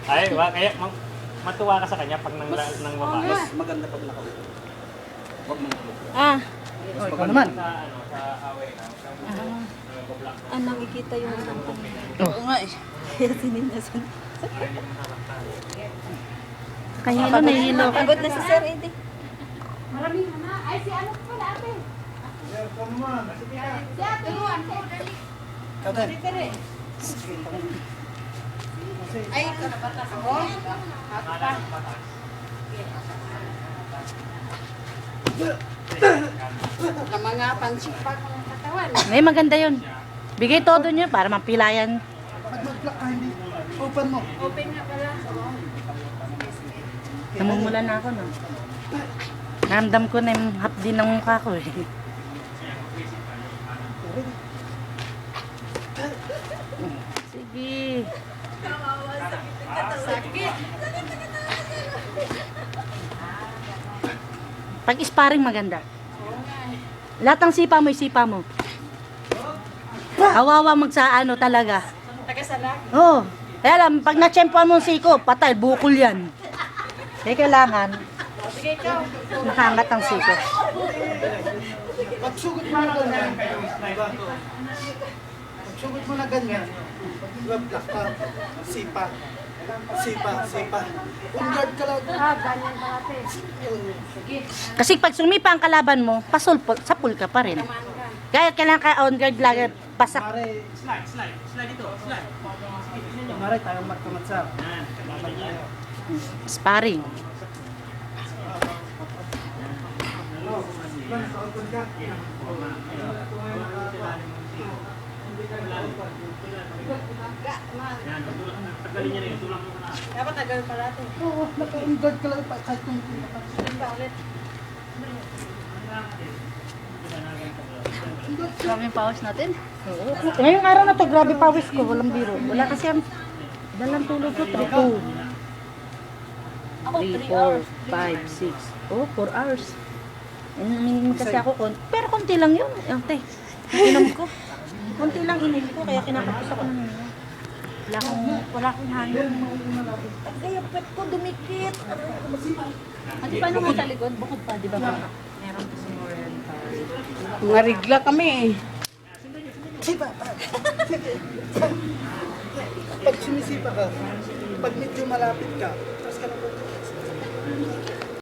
Ay, kaya matuwa ka sa kanya pag nang babae. Mas maganda pag nakaupo. Huwag mong upo. Ah, Oh, ikaw naman. Sa ano, sa away na. ah, nakikita yung ano. Oo nga eh. Kaya sininasan. Kahilo na hilo. Pagod na si Sir Eddie. Maraming na. Ay, si ano pala ate? Si ate. Ikaw din. Ay, kanabatas mo? Na mga pansipak ng katawan. May maganda yun. Bigay todo nyo para mapilayan. Pag mag-block ka, hindi. Open mo. Open nga pala. Namumula na ako, no? Naramdam ko na yung hapdi ng mukha ko, eh. Sige. Sakit. Pag sparring maganda. Lahat ng sipa mo, isipa mo. Kawawa magsaano talaga. Tagasalak. Oo. Kaya alam, pag na-champuan mo ang siko, patay, bukol yan. Kaya kailangan, Sige ikaw. nakaangat ang siko. Pag sugot mo na ganyan. Pag sugot mo na ganyan. Pag mag-block ka, sipa. Sipa. On guard ka lang. Ah, ganyan ba ate? Kasi pag sumipa ang kalaban mo, sapul ka pa rin. Tamaan ka. Kaya kailangan ka on guard lagi, pasak. Mare, Slide ito, slide. mare tayong matkamatsa. Laban tayo. Sparring. Dapat tagal pala ate. Oo, naka-on guard ka lang kahit kung Ba ulit? Maraming pawas natin. Oo. Ngayong araw na to, grabe pawis ko, walang biro. Wala kasi ang dalang tulog ko, 3, 2. Ako, 3, 3 4, hours. 5, 6. Oh, 4 hours. Kasi ako, pero konti lang yun. Ate, inom ko. Konti lang inom ko, kaya kinakapos ako ng inom. Wala akong hangin. Kaya pet ko dumikit. At paano mo sa likod? Bukod pa, di ba? Meron kasi oriental. Mga rigla kami eh. sipa. Pag sumisipa ka, pag medyo malapit ka, tapos ka na